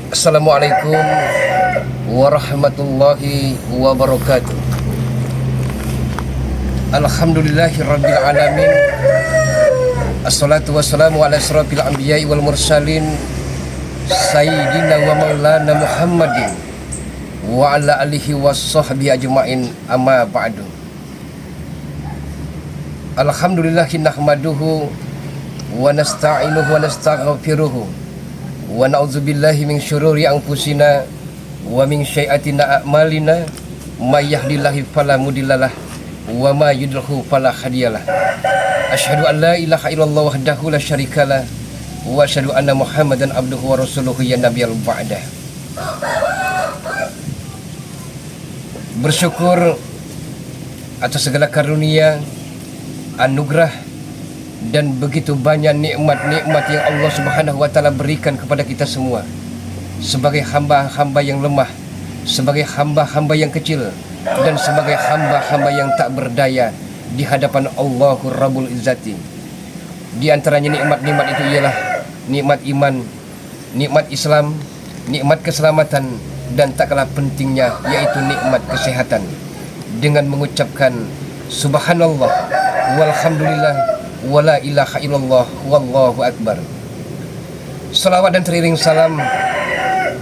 Assalamualaikum warahmatullahi wabarakatuh. Alhamdulillahirabbil alamin. Assalatu wassalamu ala asrofil anbiya'i wal mursalin sayyidina wa maulana Muhammadin wa ala alihi wassahbihi ajma'in, amma ba'du. Alhamdulillahi nahmaduhu wa nasta'inuhu wa nastaghfiruhu wa na'udzubillahi min syururi anfusina wa min syai'atina a'malina may yahdihillahu fala mudhillalah wa may yudhlilhu fala hadiyalah. Asyhadu an la ilaha illallah wahdahu la syarikalah wa asyhadu anna Muhammadan abduhu wa rasuluhu ya nabiyal ba'dah. Bersyukur atas segala karunia, anugerah dan begitu banyak nikmat-nikmat yang Allah Subhanahu wa taala berikan kepada kita semua sebagai hamba-hamba yang lemah, sebagai hamba-hamba yang kecil, dan sebagai hamba-hamba yang tak berdaya di hadapan Allahur Rabbul Izzati. Di antaranya nikmat-nikmat itu ialah nikmat iman, nikmat Islam, nikmat keselamatan, dan tak kalah pentingnya yaitu nikmat kesehatan. Dengan mengucapkan subhanallah walhamdulillah wala ilaha illallah wallahu akbar. Salawat dan teriring salam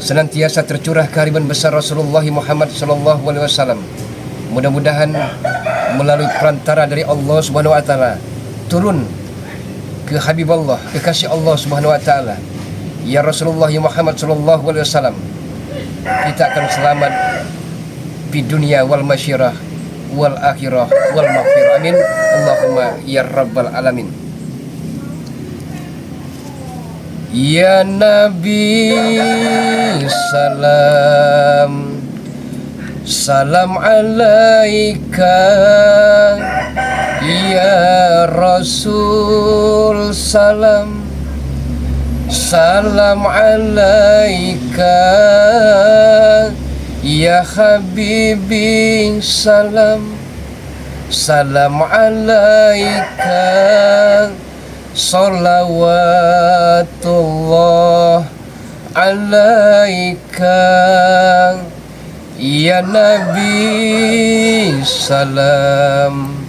senantiasa tercurah ke hariban besar Rasulullah Muhammad sallallahu alaihi wasallam. Mudah-mudahan melalui perantara dari Allah Subhanahu wa taala turun ke Habibullah, kekasih Allah Subhanahu wa taala, ya Rasulullah Muhammad sallallahu alaihi wasallam. Kita akan selamat di dunia wal masyirah wal akhirah wal maghfirah. Amin. Allahumma ya rabbal alamin. Ya Nabi salam, salam alaika. Ya Rasul salam, salam alaika. Ya Habibi salam, salam alaika. Salawatullah alaika. Ya Nabi salam,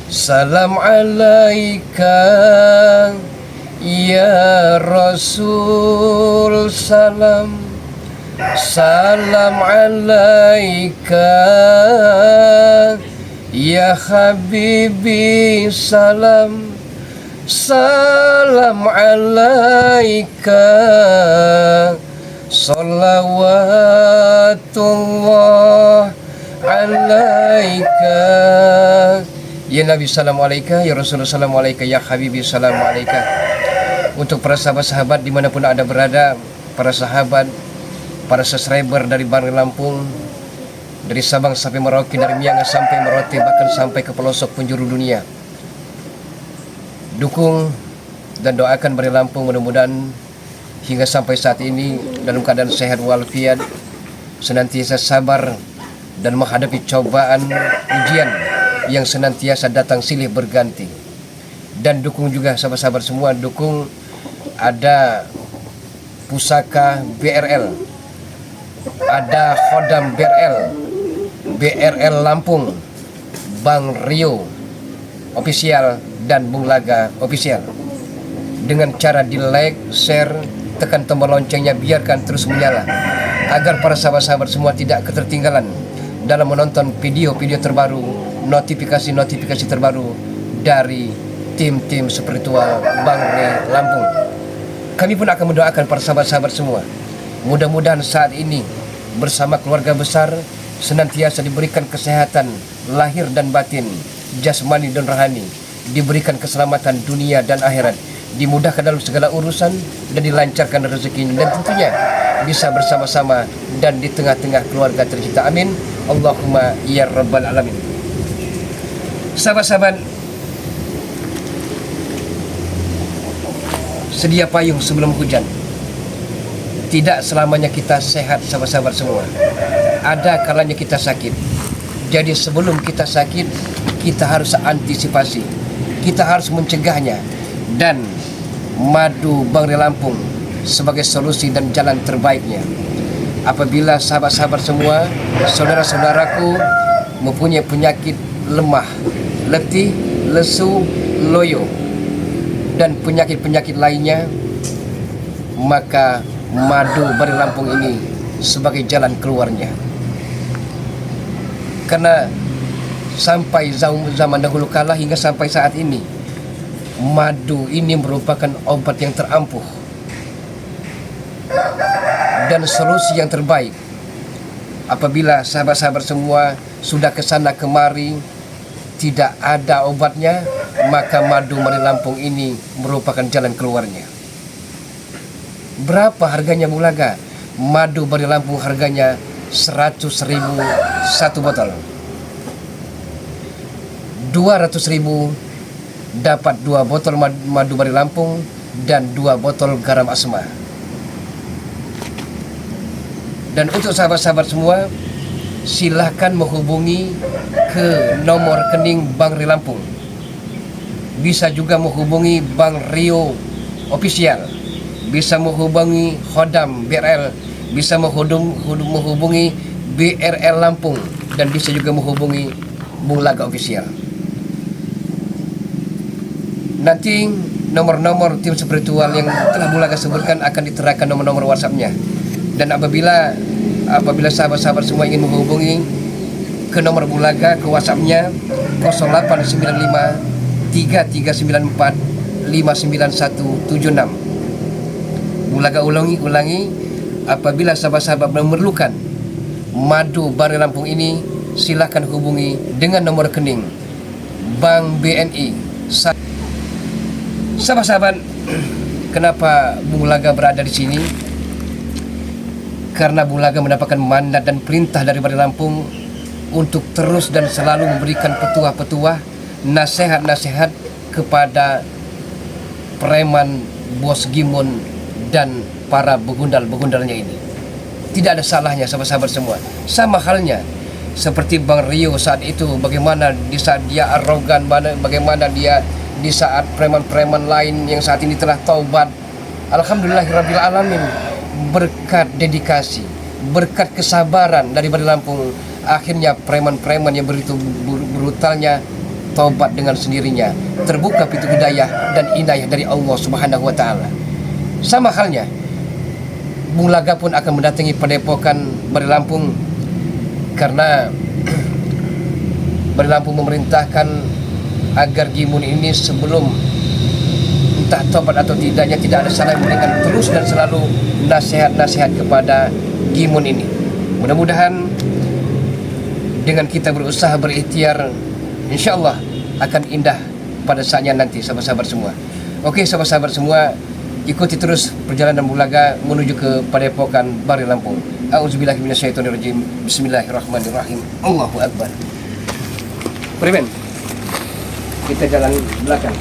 salam alaika. Ya Rasul salam, salam alaika. Ya Habibi salam, salam alaika. Salawatullah alaika. Ya Nabi salam alaika, ya Rasulullah salam alaika, ya Habibi salam alaika. Untuk para sahabat-sahabat dimanapun Anda berada, para sahabat, para subscriber dari Bangli Lampung, dari Sabang sampai Merauke, dari Miangas sampai Merauke, bahkan sampai ke pelosok penjuru dunia, dukung dan doakan Bangli Lampung mudah-mudahan hingga sampai saat ini dalam keadaan sehat walafiat, senantiasa sabar dan menghadapi cobaan ujian yang senantiasa datang silih berganti. Dan dukung juga sahabat-sahabat semua, dukung ada pusaka BRL, ada Khodam BRL Lampung, Bang Rio official dan Bung Laga official. Dengan cara di like, share, tekan tombol loncengnya, biarkan terus menyala agar para sahabat-sahabat semua tidak ketertinggalan dalam menonton video-video terbaru, notifikasi-notifikasi terbaru dari tim-tim spiritual Bangli Lampung. Kami pun akan mendoakan para sahabat-sahabat semua, mudah-mudahan saat ini bersama keluarga besar senantiasa diberikan kesehatan lahir dan batin, jasmani dan rohani, diberikan keselamatan dunia dan akhirat, dimudahkan dalam segala urusan dan dilancarkan rezekinya, dan tentunya bisa bersama-sama dan di tengah-tengah keluarga tercinta. Amin. Allahumma ya rabbal alamin. Sahabat-sahabat, sedia payung sebelum hujan. Tidak selamanya kita sehat, sahabat-sahabat semua. Ada kalanya kita sakit. Jadi sebelum kita sakit, kita harus antisipasi, kita harus mencegahnya. Dan madu Bangli Lampung sebagai solusi dan jalan terbaiknya. Apabila sahabat-sahabat semua, saudara-saudaraku mempunyai penyakit lemah, letih, lesu, loyo, dan penyakit-penyakit lainnya, maka madu Bari Lampung ini sebagai jalan keluarnya. Karena sampai zaman dahulu kala hingga sampai saat ini, madu ini merupakan obat yang terampuh dan solusi yang terbaik. Apabila sahabat-sahabat semua sudah kesana kemari tidak ada obatnya, maka madu Bari Lampung ini merupakan jalan keluarnya. Berapa harganya Bulaga? Madu Bari Lampung harganya 100.000 satu botol. 200.000 dapat 2 botol madu Bari Lampung dan 2 botol garam asma. Dan untuk sahabat-sahabat semua, silahkan menghubungi ke nomor rekening Bank Bari Lampung. Bisa juga menghubungi Bank Rio Official, bisa menghubungi Khodam BRL, bisa menghubungi BRL Lampung, dan bisa juga menghubungi Bulaga Official. Nanti nomor-nomor tim spiritual yang telah Bulaga sebutkan akan diterakan nomor-nomor WhatsApp-nya. Dan apabila sahabat-sahabat semua ingin menghubungi ke nomor Bulaga, ke WhatsApp-nya 0895 3394 59176. Bulaga ulangi, apabila sahabat-sahabat memerlukan madu Bari Lampung ini, silakan hubungi dengan nomor rekening Bank BNI. Sahabat-sahabat, kenapa Bulaga berada di sini? Karena Bulaga mendapatkan mandat dan perintah dari Bari Lampung untuk terus dan selalu memberikan petuah-petuah, nasihat-nasihat kepada preman, bos Gimun, dan para begundal-begundalnya ini. Tidak ada salahnya sahabat-sahabat semua. Sama halnya seperti Bang Rio saat itu, bagaimana di saat dia arogan, bagaimana dia di saat preman-preman lain yang saat ini telah taubat. Alhamdulillahirabbil alamin, berkat dedikasi, berkat kesabaran dari Bari Lampung, akhirnya preman-preman yang begitu brutalnya taubat dengan sendirinya, terbuka pintu hidayah dan inayah dari Allah Subhanahu wa taala. Sama halnya Bulaga pun akan mendatangi padepokan Bari Lampung, karena Bari Lampung memerintahkan agar Gimun ini sebelum entah tobat atau tidaknya, tidak ada salah memberikan terus dan selalu nasihat-nasihat kepada Gimun ini. Mudah-mudahan dengan kita berusaha berikhtiar, insya Allah akan indah pada saatnya nanti sahabat-sahabat semua. Oke sahabat-sahabat semua, ikuti terus perjalanan Bulaga menuju ke padepokan Bari Lampung. A'udzubillahi minasyaitonirrajim. Bismillahirrahmanirrahim. Allahu Akbar. Premen, kita jalan belakang.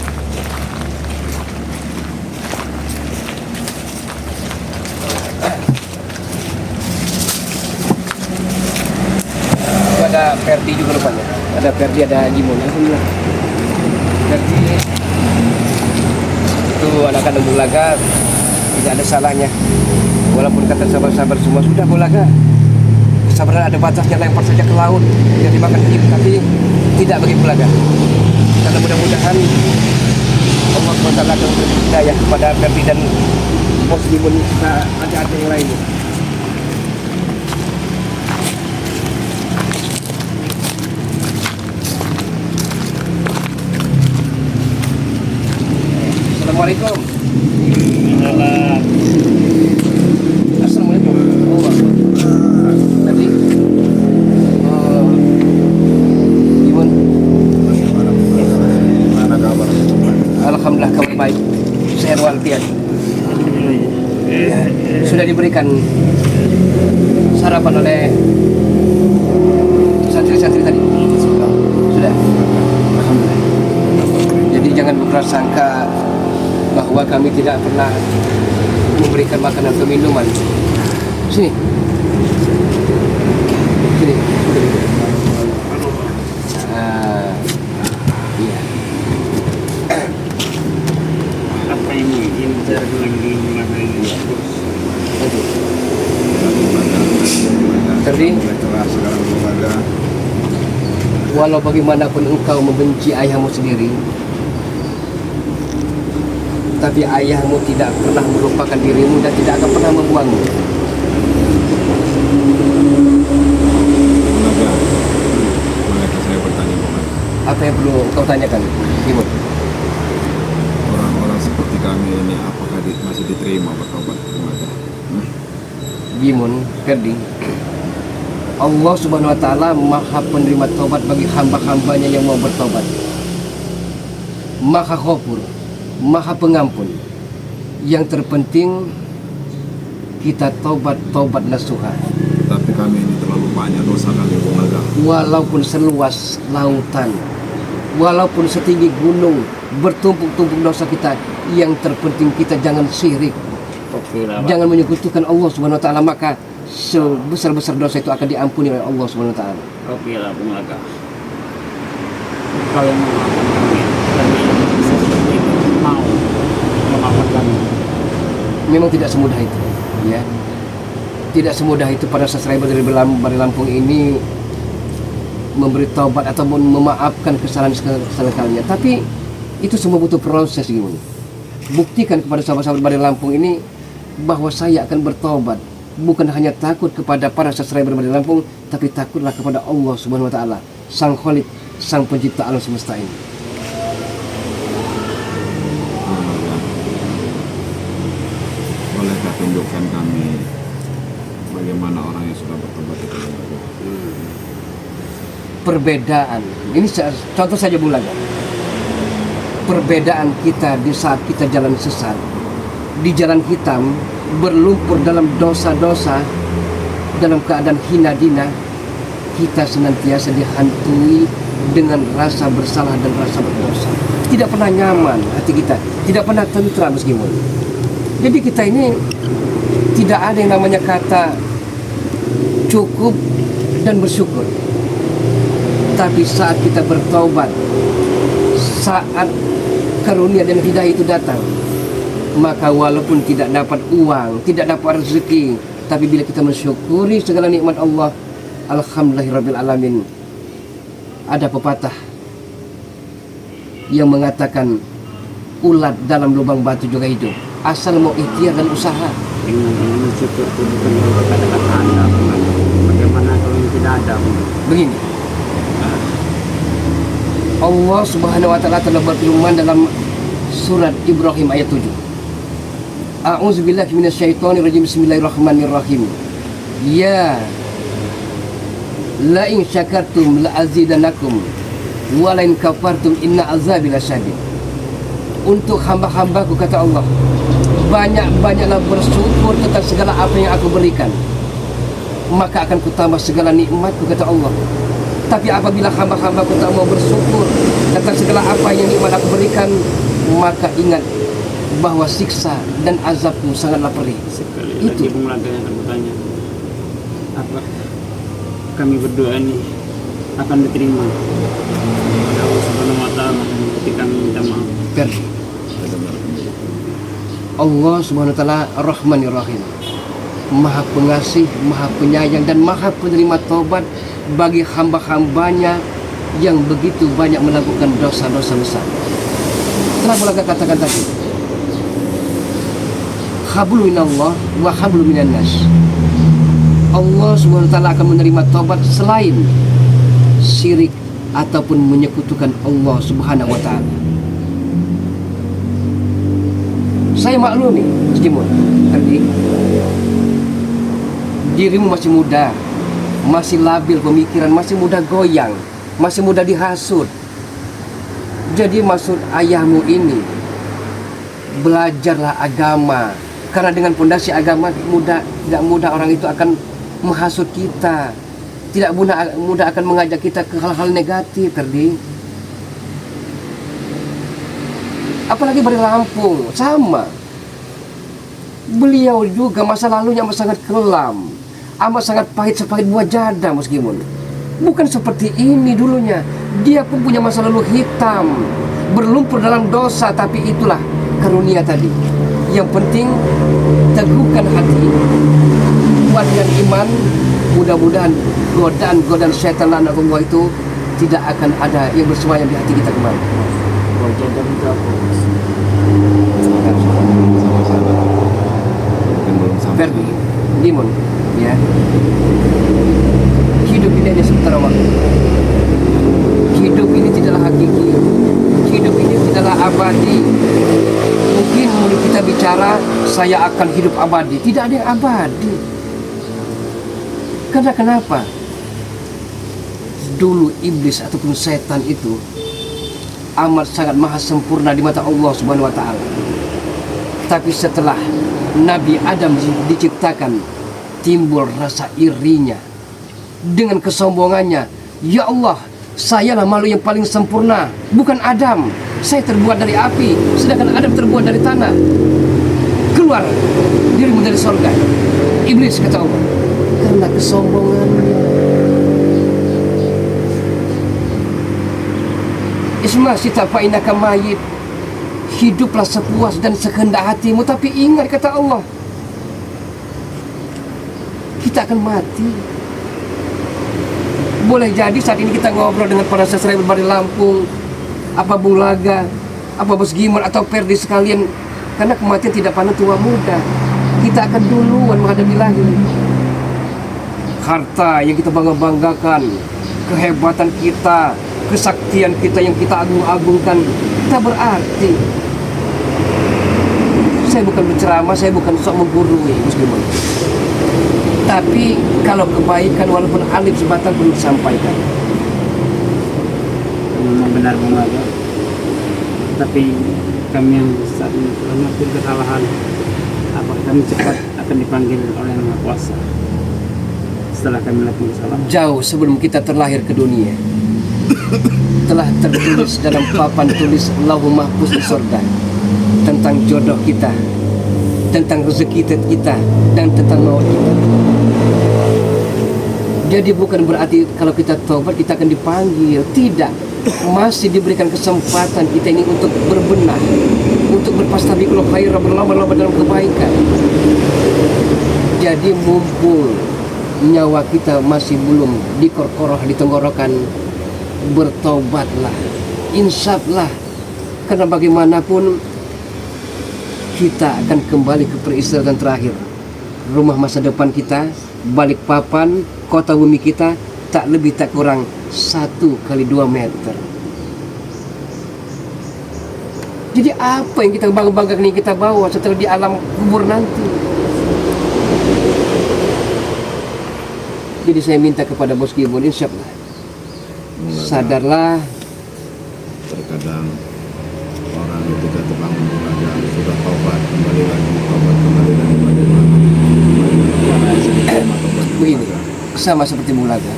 Itu ada Ferdi juga rupanya. Ada Ferdi, ada Gimun. Alhamdulillah. Ferdi itu anak-anak Bulaga, tidak ada salahnya. Walaupun kata sahabat-sahabat semua sudah Bulaga, kesabaran ada batasnya, lempar saja ke laut yang dimakan hiu, tapi tidak bagi Bulaga. Karena mudah-mudahan Allah SWT akan memberi hidayah kepada Ferdi dan muslimun ada yang lainnya. Assalamualaikum. Assalamualaikum. Tadi Gimun, mana kabar? Alhamdulillah kabar baik, sehat walafiat. Sudah diberikan sarapan oleh santri-santri tadi? Sudah. Alhamdulillah. Jadi jangan berprasangka bahwa kami tidak pernah memberikan makanan atau minuman. Sini. Sini. Iya. Apa ini? Ini cara lagi mana ini? Terdi, walau bagaimanapun engkau membenci ayahmu sendiri, tapi ayahmu tidak pernah melupakan dirimu dan tidak akan pernah membuangmu. Maka saya bertanya Bung. Apa yang perlu kau tanyakan, Ibu? Orang-orang seperti kami ini apakah masih diterima bertobat? Gimun, Ferdi, Allah Subhanahu wa Ta'ala Maha penerima taubat bagi hamba-hambanya yang mau bertobat. Maha Ghafur, Maha pengampun. Yang terpenting kita taubat nasuha. Tapi kami ini terlalu banyak dosa kali Bung Aga. Walaupun seluas lautan, walaupun setinggi gunung, bertumpuk-tumpuk dosa kita, yang terpenting kita jangan syirik. Jangan menyekutukan Allah Subhanahu wa Ta'ala, maka sebesar-besar dosa itu akan diampuni oleh Allah Subhanahu wa Ta'ala. Oke lah Bung Aga. Kalau mau memaafkan kami. Memang tidak semudah itu, ya. Tidak semudah itu pada subscriber dari Lampung ini memberi taubat ataupun memaafkan kesalahan kalian. Tapi itu semua butuh proses gimana. Buktikan kepada sahabat-sahabat dari Lampung ini bahwa saya akan bertobat. Bukan hanya takut kepada para subscriber dari Lampung, tapi takutlah kepada Allah Subhanahu wa Ta'ala, Sang Khalid, Sang Pencipta alam semesta ini. Bolehkah tunjukkan kami bagaimana orang yang sudah bertobat itu? Perbedaan, ini contoh saja bulan. Perbedaan kita di saat kita jalan sesat, di jalan hitam, berlumpur dalam dosa-dosa, dalam keadaan hina dina, kita senantiasa dihantui dengan rasa bersalah dan rasa berdosa. Tidak pernah nyaman hati kita, tidak pernah tentram meskipun. Jadi kita ini tidak ada yang namanya kata cukup dan bersyukur. Tapi saat kita bertaubat, saat karunia dan hidayah itu datang, maka walaupun tidak dapat uang, tidak dapat rezeki, tapi bila kita mensyukuri segala nikmat Allah, alhamdulillahirabbil alamin. Ada pepatah yang mengatakan ulat dalam lubang batu juga hidup, asal mau ikhtiar dan usaha. Dengan bersyukur itu bukan kata-kata Anda. Bagaimana kalau yang tidak ada? Begini, Allah Subhanahu wa Ta'ala telah berfirman dalam surat Ibrahim ayat 7. A'udzubillahi minasyaitonirrajim. Bismillahirrahmanirrahim. Ya la in syakartum la azidanakum wa la in kafartum inna azabi lasyadid. Untuk hamba-hambaku, kata Allah, banyak-banyaklah bersyukur tentang segala apa yang aku berikan, maka akan kutambah segala nikmatku, kata Allah. Tapi apabila hamba-hambaku tak mau bersyukur tentang segala apa yang nikmat aku berikan, maka ingat bahwa siksa dan azabku sangatlah perih. Sekali Itu lagi Bung Aga yang akan bertanya, apa kami berdoa ini akan diterima oleh Allah Subhanahu wa Ta'ala ketika kami minta maaf? Ferdi, Allah Subhanahu wa Ta'ala Ar-Rahmanir Rahim, Maha Pengasih, Maha Penyayang, dan Maha Penerima Taubat bagi hamba-hambanya yang begitu banyak melakukan dosa-dosa besar. Telah Bulaga katakan tadi, hablu minallah wa hablu minan nas. Allah Subhanahu wa Ta'ala akan menerima taubat selain syirik ataupun menyekutukan Allah Subhanahu wa Ta'ala. Saya maklumi, meskipun tadi dirimu masih muda, masih labil pemikiran, masih mudah goyang, masih mudah dihasut. Jadi maksud ayahmu ini, belajarlah agama, karena dengan pondasi agama tidak mudah orang itu akan menghasut kita, tidak mudah akan mengajak kita ke hal-hal negatif, Ferdi. Apalagi dari Lampung, sama. Beliau juga masa lalunya amat sangat kelam, amat sangat pahit sepahit buah jada meskipun. Bukan seperti ini dulunya. Dia pun punya masa lalu hitam, berlumpur dalam dosa, tapi itulah karunia tadi Yang penting teguhkan hati, kuatkan iman. Mudah-mudahan godaan syaitan laknatullah itu tidak akan ada yang bersemayam di hati kita kembali. Wajah dan apa? Sama-sama. Mungkin belum sampai. Verdi, Dimon, ya. Hidup ini hanya sementara waktu. Hidup ini tidaklah hakiki. Hidup ini tidaklah abadi. Mungkin mulut kita bicara, saya akan hidup abadi. Tidak ada yang abadi. Karena kenapa? Dulu iblis ataupun setan itu amat sangat maha sempurna di mata Allah Subhanahu wa taala. Tapi setelah Nabi Adam diciptakan, timbul rasa irinya dengan kesombongannya. Ya Allah, sayalah makhluk yang paling sempurna, bukan Adam. Saya terbuat dari api, sedangkan Adam terbuat dari tanah. Keluar dirimu dari surga, iblis, kata Allah, karena kesombongannya. Isma sita fa innaka mayit. Hiduplah sepuas dan sekehendak hatimu, tapi ingat, kata Allah, kita akan mati. Boleh jadi saat ini kita ngobrol dengan para sastra yang berada di Lampung, apa Bung Laga, apa Bos Gimon atau Perdi sekalian, karena kematian tidak pandang tua muda. Kita akan duluan menghadapi lahir. Harta yang kita bangga-banggakan, kehebatan kita, kesaktian kita yang kita agung-agungkan, tak berarti. Saya bukan berceramah, saya bukan sok menggurui, Muslimun. Tapi kalau kebaikan walaupun alif sebatang perlu disampaikan. Memang benar Bung Laga. Tapi kami yang saat ini telah melakukan kesalahan, apakah kami cepat akan dipanggil oleh Yang Maha Kuasa setelah kami melakukan kesalahan? Jauh sebelum kita terlahir ke dunia, telah tertulis dalam papan tulis Lauhul Mahfuz di surga tentang jodoh kita, tentang rezeki kita, dan tentang maut kita. Jadi bukan berarti kalau kita taubat kita akan dipanggil. Tidak, masih diberikan kesempatan kita ini untuk berbenah, untuk berfastabiqul khairah, berlomba-lomba dalam kebaikan. Jadi mumpung nyawa kita masih belum dikorkoroh di tenggorokan, bertobatlah, insaflah, karena bagaimanapun kita akan kembali ke peristirahatan terakhir. Rumah masa depan kita, Balikpapan, kota bumi kita, tak lebih tak kurang 1 kali 2 meter. Jadi apa yang kita bangga-banggakan ini kita bawa setelah di alam kubur nanti? Jadi saya minta kepada Bos Gibon, insyaallah sadarlah. Terkadang orang itu jatuh bangun belajar, sudah tobat kembali lagi, tobat kembali lagi, bagaimana? Begini, sama seperti Bulaga.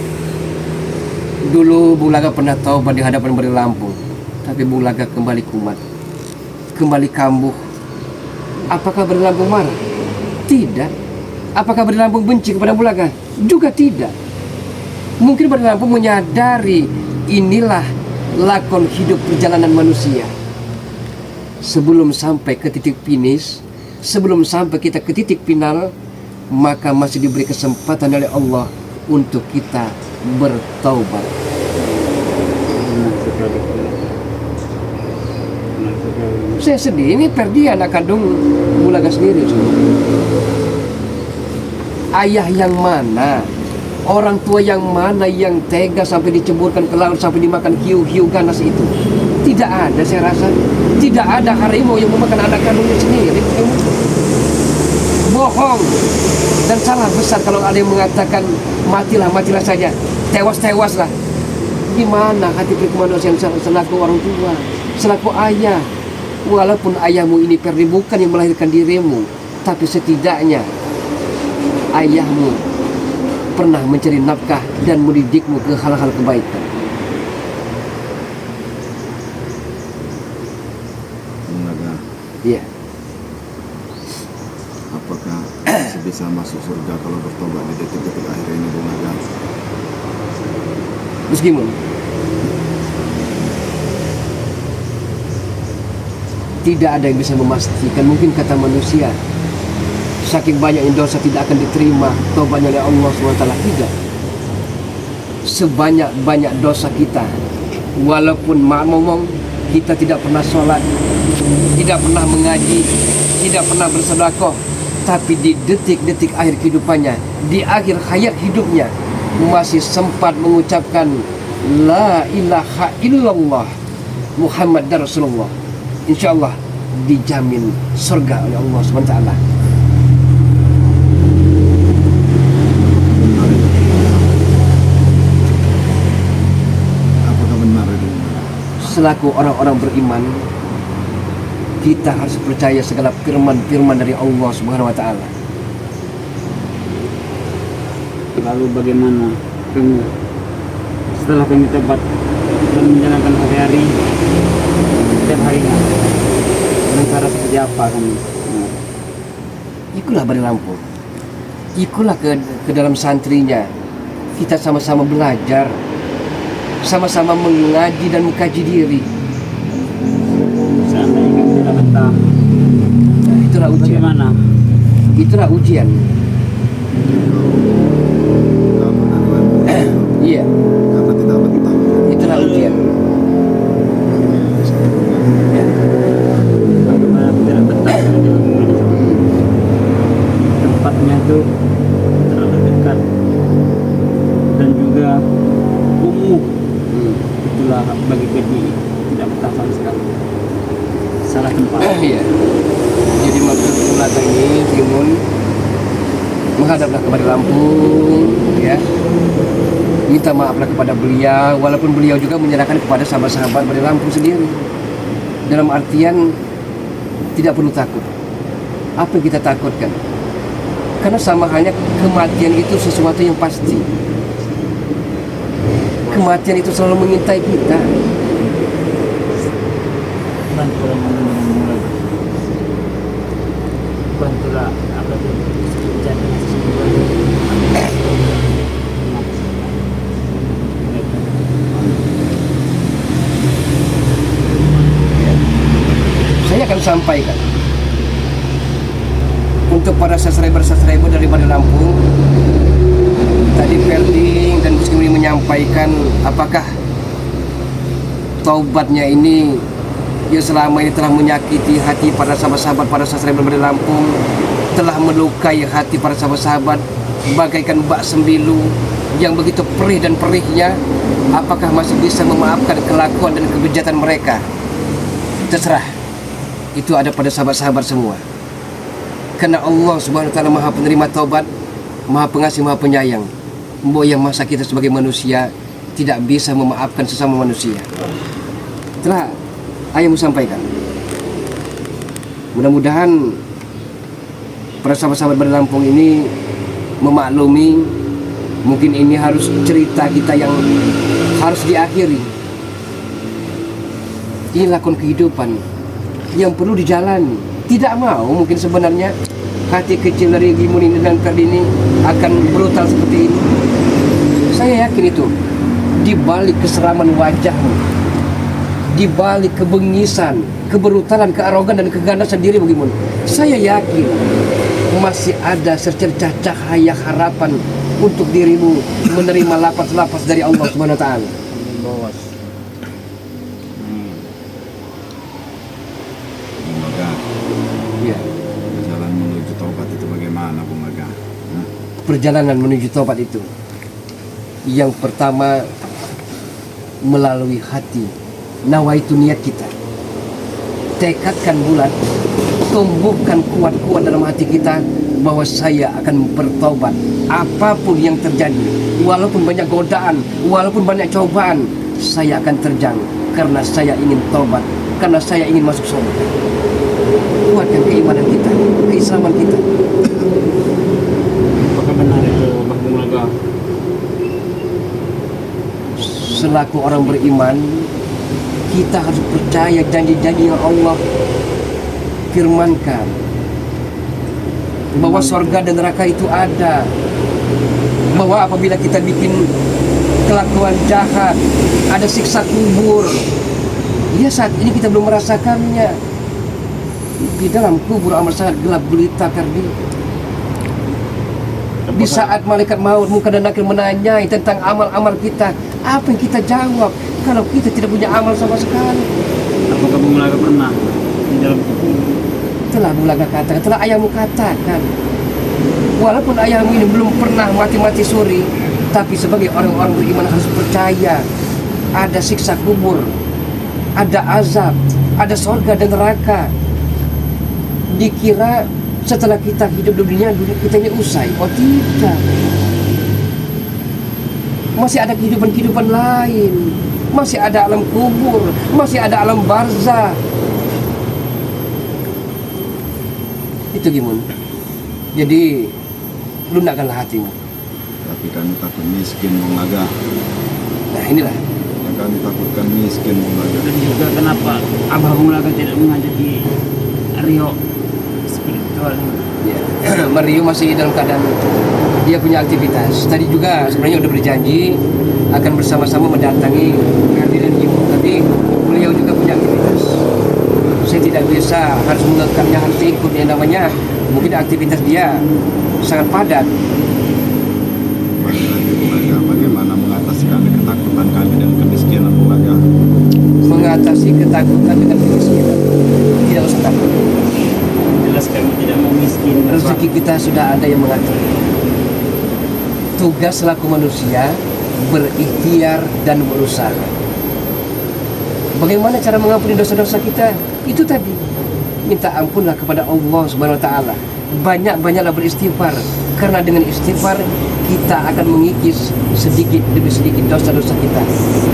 Dulu Bulaga pernah taubat di hadapan Beri Lampung, tapi Bulaga kembali kumat, kembali kambuh. Apakah Beri Lampung marah? Tidak. Apakah Beri Lampung benci kepada Bulaga? Juga tidak. Mungkin Beri Lampung menyadari inilah lakon hidup perjalanan manusia. Sebelum sampai ke titik finish, sebelum sampai kita ke titik final, maka masih diberi kesempatan oleh Allah untuk kita bertaubat. Benar sekali. Benar sekali. Saya sedih, ini Perdi anak kandung Bulaga sendiri. Ayah yang mana, orang tua yang mana yang tega sampai diceburkan ke laut, sampai dimakan hiu-hiu ganas itu? Tidak ada, saya rasa. Tidak ada harimau yang memakan anak kandungnya sendiri. Bohong dan salah besar kalau ada yang mengatakan matilah, matilah saja, tewas-tewaslah. Di mana hati kemanusiaan selaku orang tua, selaku ayah? Walaupun ayahmu ini Perdi bukan yang melahirkan dirimu, tapi setidaknya ayahmu pernah mencari nafkah dan mendidikmu ke hal-hal kebaikan. Bulaga, Iya. apakah masih bisa masuk surga kalau bertobat di detik-detik akhir ini, Bulaga? Meskipun Tidak ada yang bisa memastikan. Mungkin kata manusia, saking banyaknya dosa tidak akan diterima taubatnya oleh Allah SWT. Tidak. Sebanyak-banyak dosa kita, walaupun ngomong kita tidak pernah sholat, tidak pernah mengaji, tidak pernah bersedekah, tapi di detik-detik akhir kehidupannya, di akhir hayat hidupnya, masih sempat mengucapkan La ilaha illallah Muhammad Rasulullah, insya Allah dijamin surga oleh Allah SWT. Apakah benar itu? Selaku orang-orang beriman, kita harus percaya segala firman-firman dari Allah Subhanahu wa taala. Lalu bagaimana kamu setelah kami tobat dan menjalankan hari-hari setiap harinya, dengan cara seperti apa kami? Ikulah Bari Lampung, ikulah ke dalam santrinya. Kita sama-sama belajar, sama-sama mengaji dan mengkaji diri. Seandainya kami tidak betah, Nah, itulah ujian. bagaimana? Itulah ujian. Karena riwayat Iya, karena tidak betah. itulah ujian. Ya. Bagaimana tidak betah dengan lingkungan itu? Tempatnya itu terlalu dekat dan juga kumuh. Itulah bagi kami tidak betah sama sekali. Salah tempat. Iya. Jadi maksud belakang ini Timun menghadaplah kepada Lampung, ya. Minta maaflah kepada beliau, walaupun beliau juga menyerahkan kepada sahabat-sahabat Bari Lampung sendiri. Dalam artian tidak perlu takut. Apa yang kita takutkan? Karena sama halnya kematian itu sesuatu yang pasti. Kematian itu selalu mengintai kita. Bantulah apa itu jadinya sesuatu. Saya akan sampaikan untuk para subscriber dari Bari Lampung. Tadi Ferding dan Gus Kimli menyampaikan apakah taubatnya ini yang selama ini telah menyakiti hati para sahabat-sahabat, para subscriber Bari Lampung, telah melukai hati para sahabat-sahabat bagaikan bak sembilu yang begitu perih dan perihnya. Apakah masih bisa memaafkan kelakuan dan kebejatan mereka? Terserah. Itu ada pada sahabat-sahabat semua. Karena Allah Subhanahu wa taala Maha penerima taubat, Maha pengasih, Maha penyayang. Mbok yang masa kita sebagai manusia tidak bisa memaafkan sesama manusia. Telah ayah mau sampaikan. Mudah-mudahan para sahabat-sahabat Bari Lampung ini memaklumi, mungkin ini harus cerita kita yang harus diakhiri. Ini lakon kehidupan yang perlu dijalani. Tidak mau mungkin sebenarnya hati kecil dari Gimun ini dan Kardini akan brutal seperti ini. Saya yakin itu. Di balik keseraman wajahmu, di balik kebengisan, kebrutalan, kearogan dan keganasan diri Gimun, saya yakin masih ada secercah cahaya harapan untuk dirimu menerima lapas-lapas dari Allah Subhanahu wa taala. Bung Aga, Ya. jalan menuju taubat itu bagaimana, Bung Aga? Hah? Perjalanan menuju taubat itu, yang pertama melalui hati, nawaitu niat kita. Tekadkan bulat, tumbuhkan kuat-kuat dalam hati kita bahwa saya akan bertobat apapun yang terjadi, walaupun banyak godaan, walaupun banyak cobaan, saya akan terjang karena saya ingin tobat, karena saya ingin masuk surga. Kuatkan keimanan kita, keislaman kita. Apakah benar itu Bang Laga? Selaku orang beriman, kita harus percaya janji-janji yang Allah firmankan, bahwa surga dan neraka itu ada, bahwa apabila kita bikin kelakuan jahat ada siksa kubur. Ya, saat ini kita belum merasakannya, Di dalam kubur amat sangat gelap gulita, Kardi. Di saat malaikat maut muka dan nakir menanyai tentang amal-amal kita, apa yang kita jawab kalau kita tidak punya amal sama sekali? Apakah Bung Laga pernah di dalam kubur? Telah Bung Laga katakan, telah ayahmu katakan, walaupun ayahmu ini belum pernah mati-mati suri, tapi sebagai orang-orang beriman harus percaya ada siksa kubur, ada azab, ada surga dan neraka. Dikira setelah kita hidup di dunia kita ini usai. Oh tidak, masih ada kehidupan-kehidupan lain, masih ada alam kubur, masih ada alam barzah. Itu gimana? Jadi lunakkanlah hatimu. Tapi kami takut miskin Bung Laga. Nah inilah Yang kami takutkan miskin Bung Laga. Dan juga kenapa Abah Bung Laga tidak mengajaki Rio spiritual? ya. Mario masih dalam keadaan dia punya aktivitas. Tadi juga sebenarnya udah berjanji akan bersama-sama mendatangi kehadiran ibu, tapi beliau juga punya aktivitas. Saya tidak bisa harus mengekamnya, harus ikut, yang namanya mungkin aktivitas dia sangat padat. Balik lagi Bung Laga, bagaimana mengatasi ketakutan kami dan kemiskinan Bung Laga? Mengatasi ketakutan dengan kemiskinan, tidak usah takut. Jelas kami tidak mau miskin. Rezeki kita sudah ada yang mengatur. Tugas selaku manusia berikhtiar dan berusaha. Bagaimana cara mengampuni dosa-dosa kita? Itu tadi, minta ampunlah kepada Allah Subhanahu wa taala. Banyak-banyaklah beristighfar, karena dengan istighfar kita akan mengikis sedikit demi sedikit dosa-dosa kita.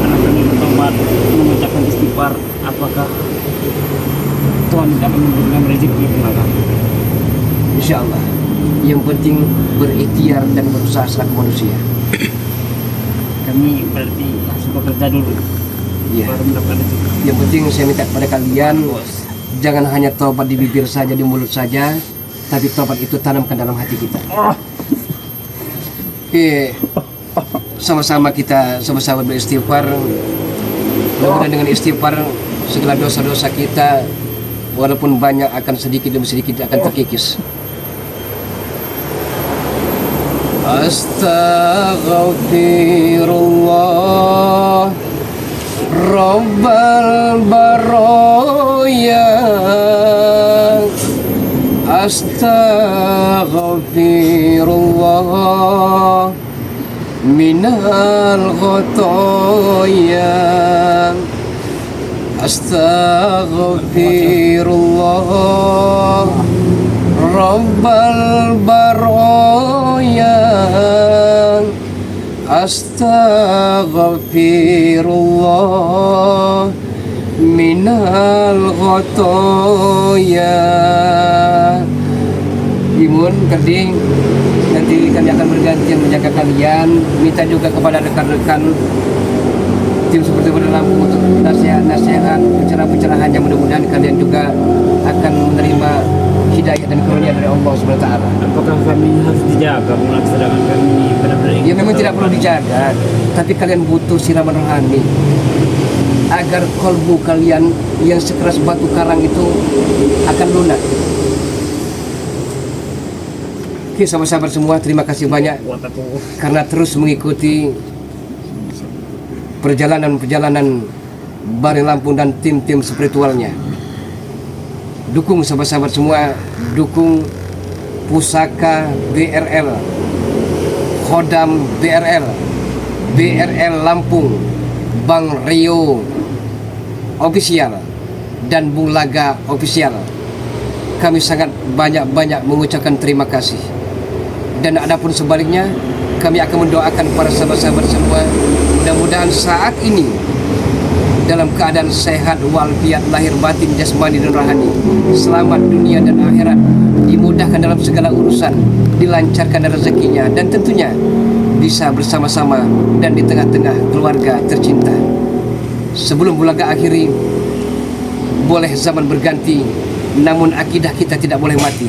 Karena kami bertobat mengucapkan istighfar, apakah Tuhan akan memberikan rezeki Bung? Insya Allah. Yang penting berikhtiar dan berusaha selaku manusia. Kami berarti harus bekerja dulu Iya. baru mendapat rezeki. Yang penting saya minta kepada kalian, jangan hanya tobat di bibir saja, di mulut saja, tapi tobat itu tanamkan dalam hati kita. Oke, sama-sama kita sama-sama beristighfar. Mudah-mudahan dengan istighfar segala dosa-dosa kita walaupun banyak akan sedikit demi sedikit akan terkikis. Astaghfirullah Rabbal Baraya. Astaghfirullah minal khotoya. Astaghfirullah Rabbal Baraya. Astaghfirullah minal khotoya. Imun, Kerding, nanti kami akan bergantian menjaga kalian. Minta juga kepada rekan-rekan tim seperti pada Lampung untuk nasihat-nasihat, pencerahan-pencerahan yang mudah-mudahan kalian juga akan menerima hidayah dan karunia dari Allah Subhanahu wa taala. Apakah kami harus dijaga Bung, sedangkan kami benar-benar ingin Ya memang tidak perlu dijaga, tapi kalian butuh siraman rohani agar kolbu kalian yang sekeras batu karang itu akan lunak. Oke, sahabat-sahabat semua, terima kasih banyak kuat aku. karena terus mengikuti perjalanan-perjalanan Bari Lampung dan tim-tim spiritualnya. Dukung sahabat-sahabat semua, dukung Pusaka BRL, Khodam BRL, BRL Lampung, Bang Rio Official, dan Bung Laga Official. Kami sangat banyak-banyak mengucapkan terima kasih. Dan adapun sebaliknya, kami akan mendoakan para sahabat-sahabat semua, mudah-mudahan saat ini dalam keadaan sehat walafiat lahir batin jasmani dan rohani, selamat dunia dan akhirat, dimudahkan dalam segala urusan, dilancarkan rezekinya, dan tentunya bisa bersama-sama dan di tengah-tengah keluarga tercinta. Sebelum Bulaga akhiri, boleh zaman berganti, namun akidah kita tidak boleh mati.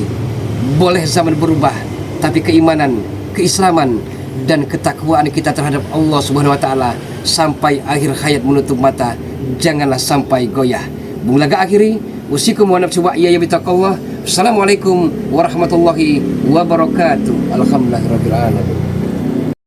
Boleh zaman berubah, tapi keimanan, keislaman, dan ketakwaan kita terhadap Allah Subhanahu wa taala sampai akhir hayat menutup mata janganlah sampai goyah. Bung Laga akhiri, Usikum wa nafsi wa iyaya bitaqallah. Assalamualaikum warahmatullahi wabarakatuh. Alhamdulillahirabbil alamin.